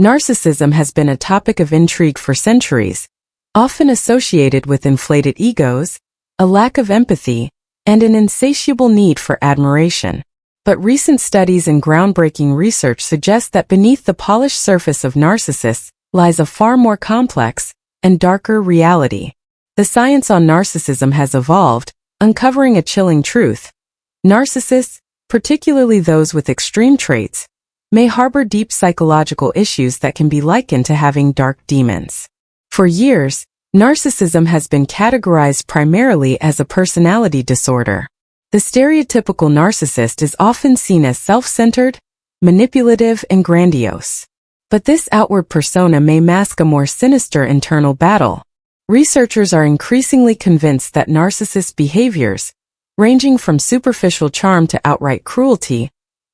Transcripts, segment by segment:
Narcissism has been a topic of intrigue for centuries, often associated with inflated egos, a lack of empathy, and an insatiable need for admiration. But recent studies and groundbreaking research suggest that beneath the polished surface of narcissists lies a far more complex and darker reality. The science on narcissism has evolved, uncovering a chilling truth. Narcissists, particularly those with extreme traits, may harbor deep psychological issues that can be likened to having dark demons. For years, narcissism has been categorized primarily as a personality disorder. The stereotypical narcissist is often seen as self-centered, manipulative, and grandiose. But this outward persona may mask a more sinister internal battle. Researchers are increasingly convinced that narcissist behaviors, ranging from superficial charm to outright cruelty,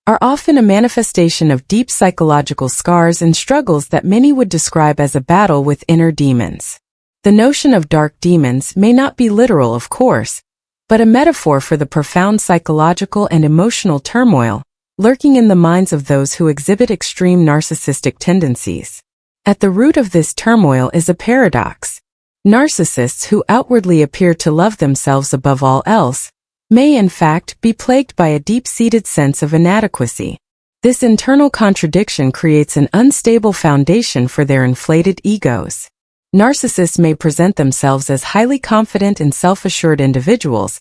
are often a manifestation of deep psychological scars and struggles that many would describe as a battle with inner demons. The notion of dark demons may not be literal, of course, but a metaphor for the profound psychological and emotional turmoil lurking in the minds of those who exhibit extreme narcissistic tendencies. At the root of this turmoil is a paradox. Narcissists who outwardly appear to love themselves above all else may in fact be plagued by a deep-seated sense of inadequacy. This internal contradiction creates an unstable foundation for their inflated egos. Narcissists may present themselves as highly confident and self-assured individuals,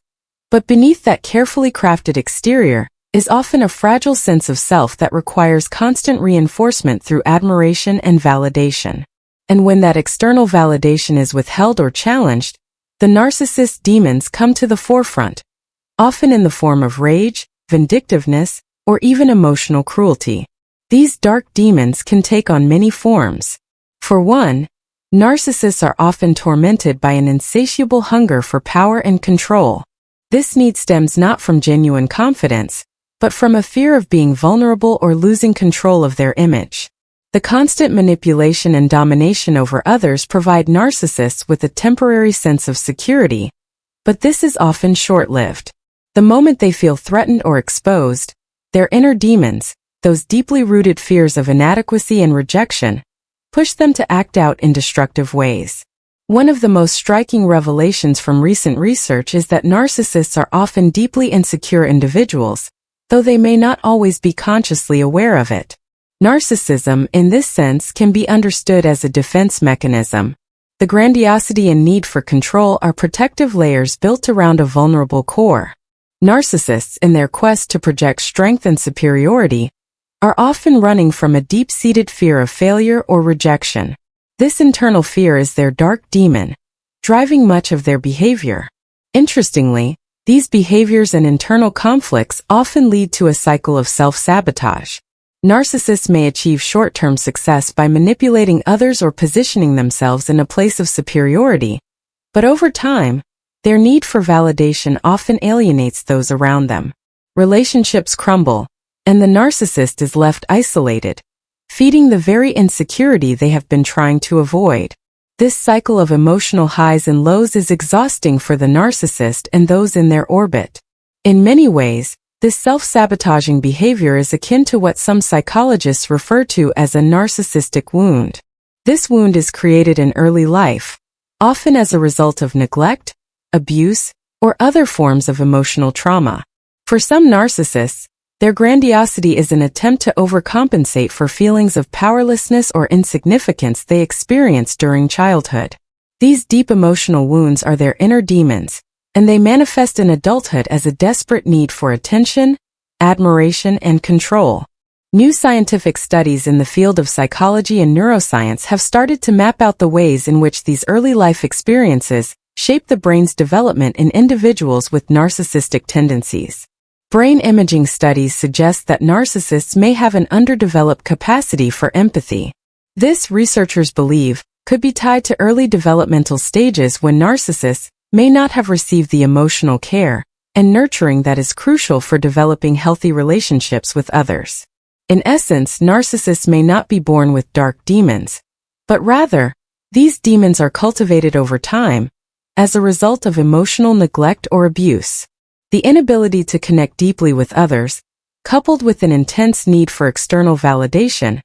but beneath that carefully crafted exterior is often a fragile sense of self that requires constant reinforcement through admiration and validation. And when that external validation is withheld or challenged, the narcissist demons come to the forefront, often in the form of rage, vindictiveness, or even emotional cruelty. These dark demons can take on many forms. For one, narcissists are often tormented by an insatiable hunger for power and control. This need stems not from genuine confidence, but from a fear of being vulnerable or losing control of their image. The constant manipulation and domination over others provide narcissists with a temporary sense of security, but this is often short-lived. The moment they feel threatened or exposed, their inner demons, those deeply rooted fears of inadequacy and rejection, push them to act out in destructive ways. One of the most striking revelations from recent research is that narcissists are often deeply insecure individuals, though they may not always be consciously aware of it. Narcissism, in this sense, can be understood as a defense mechanism. The grandiosity and need for control are protective layers built around a vulnerable core. Narcissists, in their quest to project strength and superiority, are often running from a deep-seated fear of failure or rejection. This internal fear is their dark demon, driving much of their behavior. Interestingly, these behaviors and internal conflicts often lead to a cycle of self-sabotage. Narcissists may achieve short-term success by manipulating others or positioning themselves in a place of superiority, but over time, their need for validation often alienates those around them. Relationships crumble, and the narcissist is left isolated, feeding the very insecurity they have been trying to avoid. This cycle of emotional highs and lows is exhausting for the narcissist and those in their orbit. In many ways, this self-sabotaging behavior is akin to what some psychologists refer to as a narcissistic wound. This wound is created in early life, often as a result of neglect, abuse, or other forms of emotional trauma. For some narcissists, their grandiosity is an attempt to overcompensate for feelings of powerlessness or insignificance they experienced during childhood. These deep emotional wounds are their inner demons, and they manifest in adulthood as a desperate need for attention, admiration, and control. New scientific studies in the field of psychology and neuroscience have started to map out the ways in which these early life experiences shape the brain's development in individuals with narcissistic tendencies. Brain imaging studies suggest that narcissists may have an underdeveloped capacity for empathy. This, researchers believe, could be tied to early developmental stages when narcissists may not have received the emotional care and nurturing that is crucial for developing healthy relationships with others. In essence, narcissists may not be born with dark demons, but rather, these demons are cultivated over time, as a result of emotional neglect or abuse. The inability to connect deeply with others, coupled with an intense need for external validation,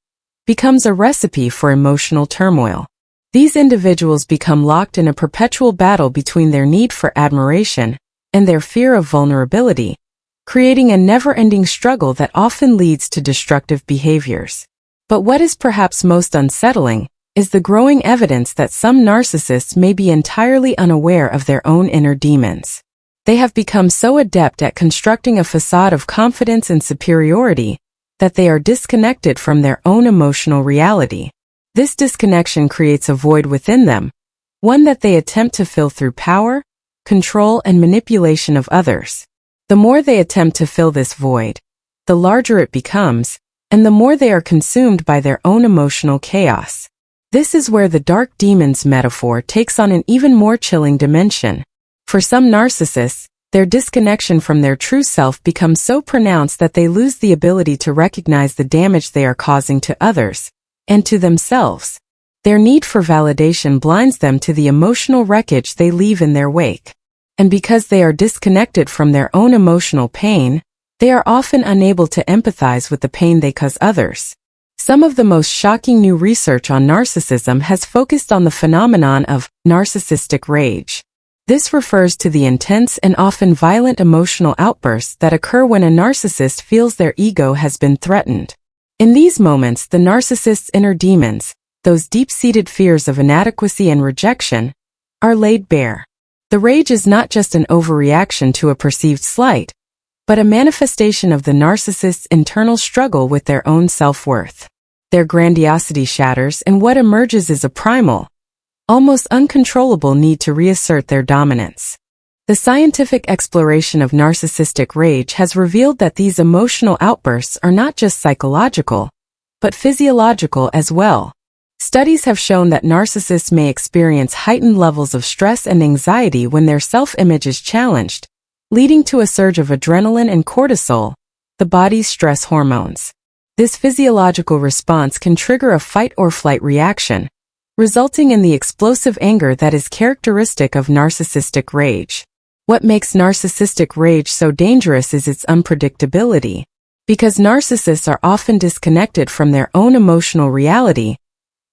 becomes a recipe for emotional turmoil. These individuals become locked in a perpetual battle between their need for admiration and their fear of vulnerability, creating a never-ending struggle that often leads to destructive behaviors. But what is perhaps most unsettling is the growing evidence that some narcissists may be entirely unaware of their own inner demons. They have become so adept at constructing a facade of confidence and superiority that they are disconnected from their own emotional reality. This disconnection creates a void within them, one that they attempt to fill through power, control, and manipulation of others. The more they attempt to fill this void, the larger it becomes, and the more they are consumed by their own emotional chaos. This is where the dark demons metaphor takes on an even more chilling dimension. For some narcissists, their disconnection from their true self becomes so pronounced that they lose the ability to recognize the damage they are causing to others and to themselves. Their need for validation blinds them to the emotional wreckage they leave in their wake. And because they are disconnected from their own emotional pain, they are often unable to empathize with the pain they cause others. Some of the most shocking new research on narcissism has focused on the phenomenon of narcissistic rage. This refers to the intense and often violent emotional outbursts that occur when a narcissist feels their ego has been threatened. In these moments, the narcissist's inner demons, those deep-seated fears of inadequacy and rejection, are laid bare. The rage is not just an overreaction to a perceived slight, but a manifestation of the narcissist's internal struggle with their own self-worth. Their grandiosity shatters, and what emerges is a primal, almost uncontrollable need to reassert their dominance. The scientific exploration of narcissistic rage has revealed that these emotional outbursts are not just psychological, but physiological as well. Studies have shown that narcissists may experience heightened levels of stress and anxiety when their self-image is challenged, leading to a surge of adrenaline and cortisol, the body's stress hormones. This physiological response can trigger a fight-or-flight reaction, resulting in the explosive anger that is characteristic of narcissistic rage. What makes narcissistic rage so dangerous is its unpredictability. Because narcissists are often disconnected from their own emotional reality,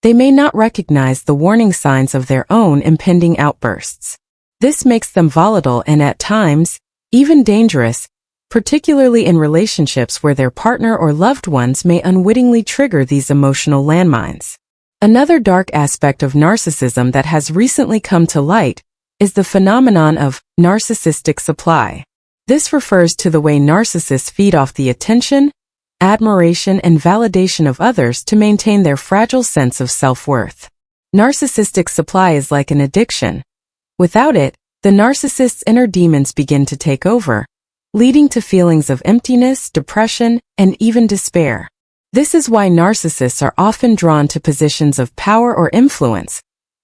they may not recognize the warning signs of their own impending outbursts. This makes them volatile and at times, even dangerous, particularly in relationships where their partner or loved ones may unwittingly trigger these emotional landmines. Another dark aspect of narcissism that has recently come to light is the phenomenon of narcissistic supply. This refers to the way narcissists feed off the attention, admiration, and validation of others to maintain their fragile sense of self-worth. Narcissistic supply is like an addiction. Without it, the narcissist's inner demons begin to take over, leading to feelings of emptiness, depression, and even despair. This is why narcissists are often drawn to positions of power or influence,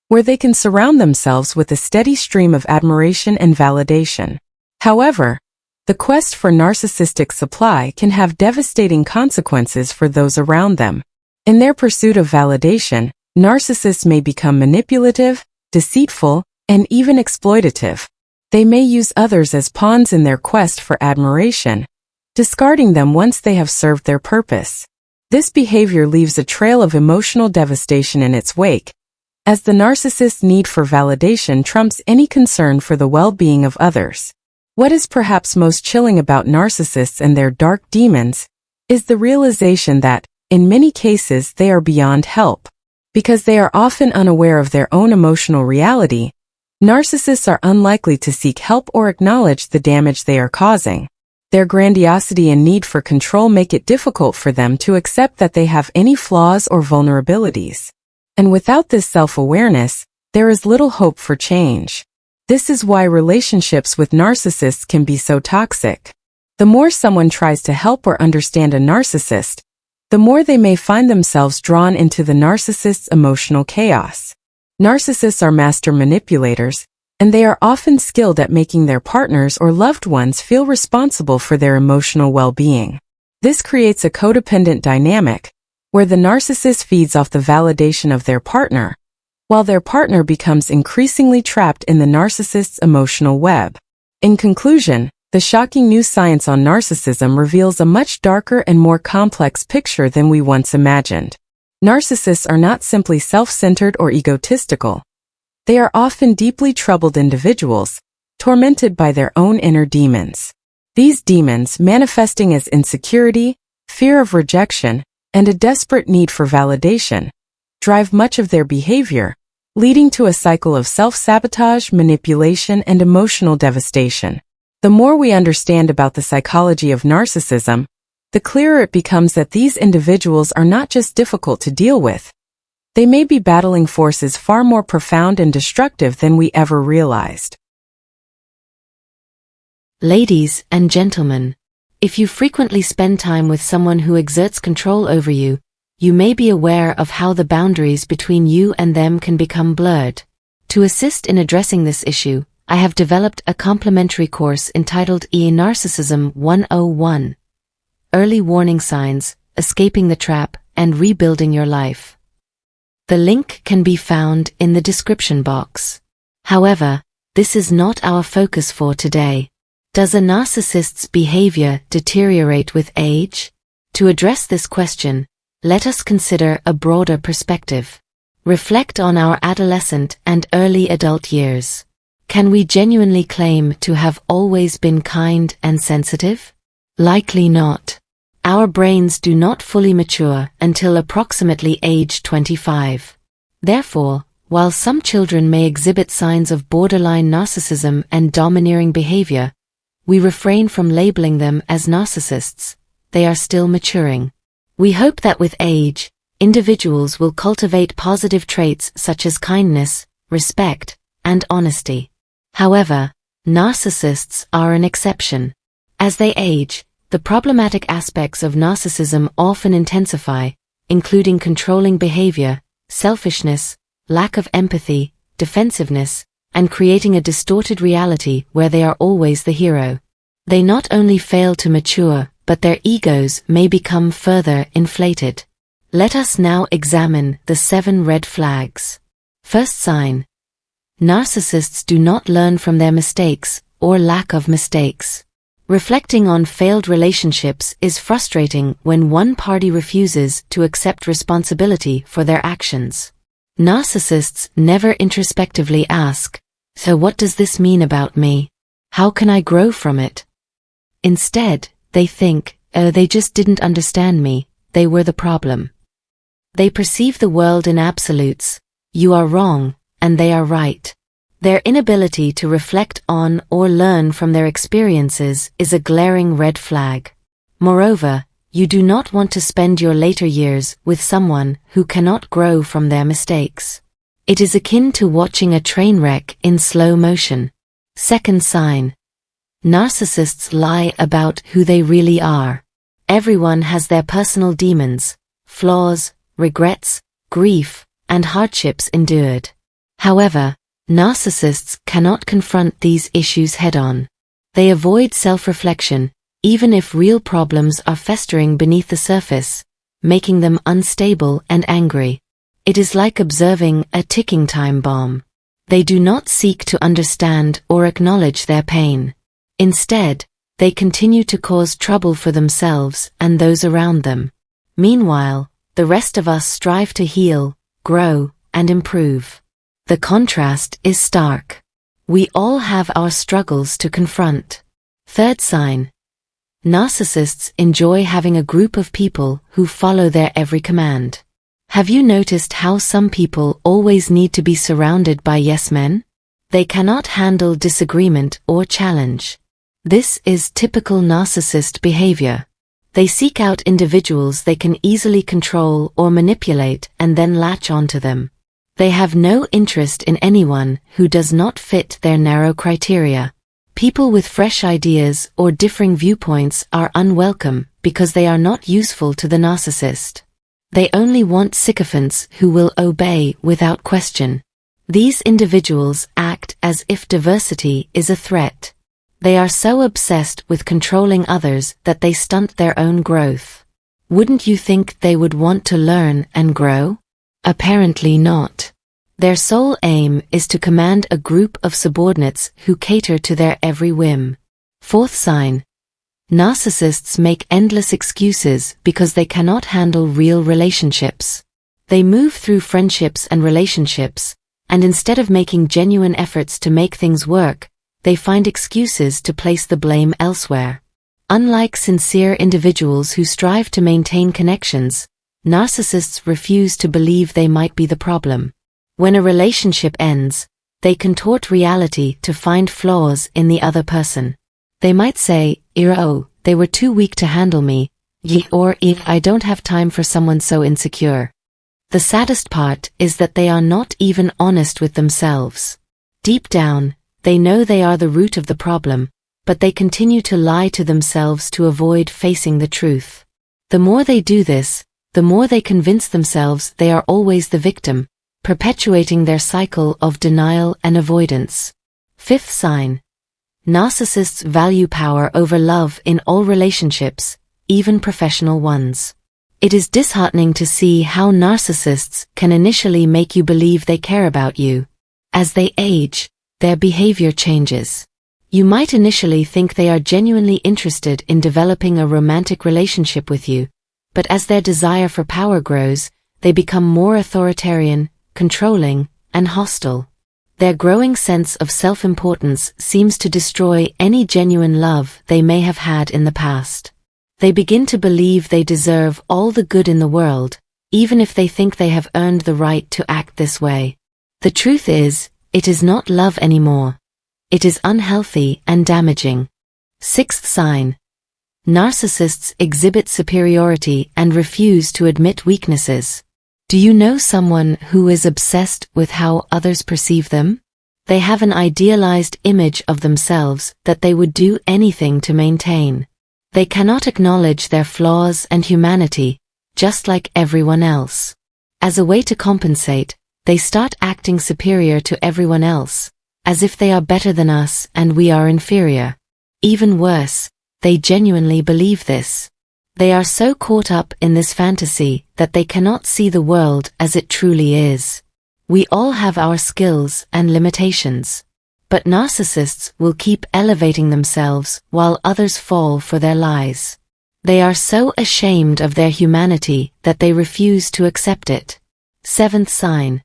where they can surround themselves with a steady stream of admiration and validation. However, the quest for narcissistic supply can have devastating consequences for those around them. In their pursuit of validation, narcissists may become manipulative, deceitful, and even exploitative. They may use others as pawns in their quest for admiration, discarding them once they have served their purpose. This behavior leaves a trail of emotional devastation in its wake, as the narcissist's need for validation trumps any concern for the well-being of others. What is perhaps most chilling about narcissists and their dark demons is the realization that, in many cases, they are beyond help. Because they are often unaware of their own emotional reality, narcissists are unlikely to seek help or acknowledge the damage they are causing. Their grandiosity and need for control make it difficult for them to accept that they have any flaws or vulnerabilities. And without this self-awareness, there is little hope for change. This is why relationships with narcissists can be so toxic. The more someone tries to help or understand a narcissist, the more they may find themselves drawn into the narcissist's emotional chaos. Narcissists are master manipulators, and they are often skilled at making their partners or loved ones feel responsible for their emotional well-being. This creates a codependent dynamic, where the narcissist feeds off the validation of their partner, while their partner becomes increasingly trapped in the narcissist's emotional web. In conclusion, the shocking new science on narcissism reveals a much darker and more complex picture than we once imagined. Narcissists are not simply self-centered or egotistical. They are often deeply troubled individuals, tormented by their own inner demons. These demons, manifesting as insecurity, fear of rejection, and a desperate need for validation, drive much of their behavior, leading to a cycle of self-sabotage, manipulation, and emotional devastation. The more we understand about the psychology of narcissism, the clearer it becomes that these individuals are not just difficult to deal with. They may be battling forces far more profound and destructive than we ever realized. Ladies and gentlemen, if you frequently spend time with someone who exerts control over you, you may be aware of how the boundaries between you and them can become blurred. To assist in addressing this issue, I have developed a complimentary course entitled Narcissism 101. Early Warning Signs, Escaping the Trap, and Rebuilding Your Life. The link can be found in the description box. However, this is not our focus for today. Does a narcissist's behavior deteriorate with age? To address this question, let us consider a broader perspective. Reflect on our adolescent and early adult years. Can we genuinely claim to have always been kind and sensitive? Likely not. Our brains do not fully mature until approximately age 25. Therefore, while some children may exhibit signs of borderline narcissism and domineering behavior, we refrain from labeling them as narcissists. They are still maturing. We hope that with age, individuals will cultivate positive traits such as kindness, respect, and honesty. However, narcissists are an exception. As they age, the problematic aspects of narcissism often intensify, including controlling behavior, selfishness, lack of empathy, defensiveness, and creating a distorted reality where they are always the hero. They not only fail to mature, but their egos may become further inflated. Let us now examine the 7 red flags. First sign. Narcissists do not learn from their mistakes or lack of mistakes. Reflecting on failed relationships is frustrating when one party refuses to accept responsibility for their actions. Narcissists never introspectively ask, "So what does this mean about me? How can I grow from it?" Instead, they think, "Oh, they just didn't understand me, they were the problem." They perceive the world in absolutes, you are wrong, and they are right. Their inability to reflect on or learn from their experiences is a glaring red flag. Moreover, you do not want to spend your later years with someone who cannot grow from their mistakes. It is akin to watching a train wreck in slow motion. Second sign. Narcissists lie about who they really are. Everyone has their personal demons, flaws, regrets, grief, and hardships endured. However, narcissists cannot confront these issues head-on. They avoid self-reflection, even if real problems are festering beneath the surface, making them unstable and angry. It is like observing a ticking time bomb. They do not seek to understand or acknowledge their pain. Instead, they continue to cause trouble for themselves and those around them. Meanwhile, the rest of us strive to heal, grow, and improve. The contrast is stark. We all have our struggles to confront. Third sign. Narcissists enjoy having a group of people who follow their every command. Have you noticed how some people always need to be surrounded by yes men? They cannot handle disagreement or challenge. This is typical narcissist behavior. They seek out individuals they can easily control or manipulate and then latch onto them. They have no interest in anyone who does not fit their narrow criteria. People with fresh ideas or differing viewpoints are unwelcome because they are not useful to the narcissist. They only want sycophants who will obey without question. These individuals act as if diversity is a threat. They are so obsessed with controlling others that they stunt their own growth. Wouldn't you think they would want to learn and grow? Apparently not. Their sole aim is to command a group of subordinates who cater to their every whim. Fourth sign. Narcissists make endless excuses because they cannot handle real relationships. They move through friendships and relationships, and instead of making genuine efforts to make things work, they find excuses to place the blame elsewhere. Unlike sincere individuals who strive to maintain connections, narcissists refuse to believe they might be the problem. When a relationship ends, they contort reality to find flaws in the other person. They might say, "Oh, they were too weak to handle me," or "I don't have time for someone so insecure." The saddest part is that they are not even honest with themselves. Deep down, they know they are the root of the problem, but they continue to lie to themselves to avoid facing the truth. The more they do this, the more they convince themselves they are always the victim, perpetuating their cycle of denial and avoidance. Fifth sign. Narcissists value power over love in all relationships, even professional ones. It is disheartening to see how narcissists can initially make you believe they care about you. As they age, their behavior changes. You might initially think they are genuinely interested in developing a romantic relationship with you, but as their desire for power grows, they become more authoritarian, controlling, and hostile. Their growing sense of self-importance seems to destroy any genuine love they may have had in the past. They begin to believe they deserve all the good in the world, even if they think they have earned the right to act this way. The truth is, it is not love anymore. It is unhealthy and damaging. Sixth sign. Narcissists exhibit superiority and refuse to admit weaknesses. Do you know someone who is obsessed with how others perceive them? They have an idealized image of themselves that they would do anything to maintain. They cannot acknowledge their flaws and humanity, just like everyone else. As a way to compensate, they start acting superior to everyone else, as if they are better than us and we are inferior. Even worse, they genuinely believe this. They are so caught up in this fantasy that they cannot see the world as it truly is. We all have our skills and limitations. But narcissists will keep elevating themselves while others fall for their lies. They are so ashamed of their humanity that they refuse to accept it. Seventh sign.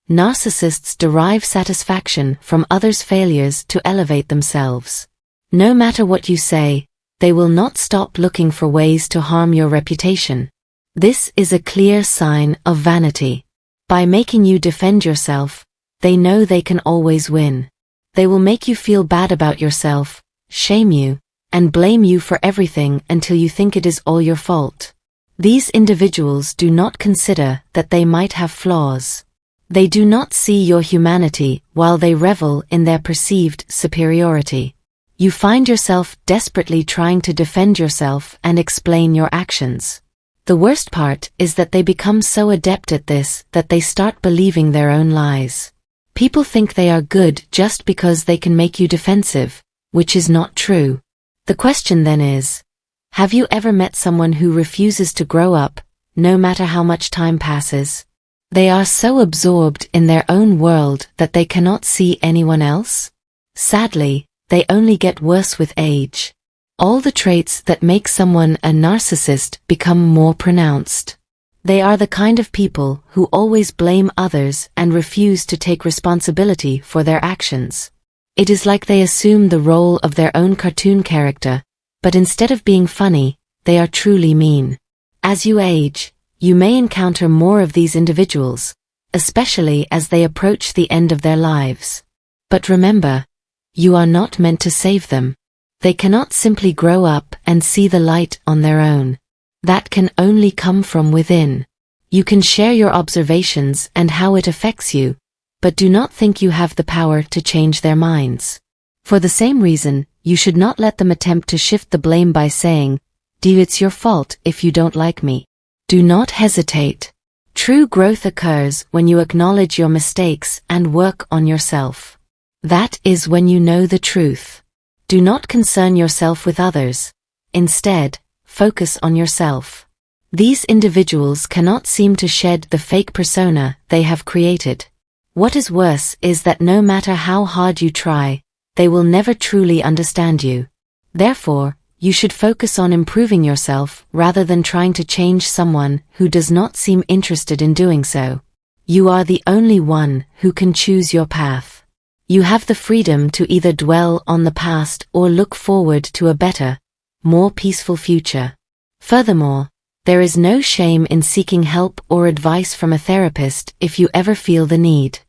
Narcissists derive satisfaction from others' failures to elevate themselves. No matter what you say, they will not stop looking for ways to harm your reputation. This is a clear sign of vanity. By making you defend yourself, they know they can always win. They will make you feel bad about yourself, shame you, and blame you for everything until you think it is all your fault. These individuals do not consider that they might have flaws. They do not see your humanity while they revel in their perceived superiority. You find yourself desperately trying to defend yourself and explain your actions. The worst part is that they become so adept at this that they start believing their own lies. People think they are good just because they can make you defensive, which is not true. The question then is, have you ever met someone who refuses to grow up, no matter how much time passes? They are so absorbed in their own world that they cannot see anyone else. Sadly, they only get worse with age. All the traits that make someone a narcissist become more pronounced. They are the kind of people who always blame others and refuse to take responsibility for their actions. It is like they assume the role of their own cartoon character, but instead of being funny, they are truly mean. As you age, you may encounter more of these individuals, especially as they approach the end of their lives. But remember, you are not meant to save them. They cannot simply grow up and see the light on their own. That can only come from within. You can share your observations and how it affects you, but do not think you have the power to change their minds. For the same reason, you should not let them attempt to shift the blame by saying, "It's your fault if you don't like me." Do not hesitate. True growth occurs when you acknowledge your mistakes and work on yourself. That is when you know the truth. Do not concern yourself with others. Instead, focus on yourself. These individuals cannot seem to shed the fake persona they have created. What is worse is that no matter how hard you try, they will never truly understand you. Therefore, You should focus on improving yourself rather than trying to change someone who does not seem interested in doing so. You are the only one who can choose your path. You have the freedom to either dwell on the past or look forward to a better, more peaceful future. Furthermore, there is no shame in seeking help or advice from a therapist if you ever feel the need.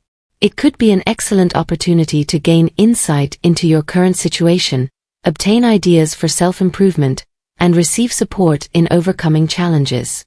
It could be an excellent opportunity to gain insight into your current situation, obtain ideas for self-improvement, and receive support in overcoming challenges.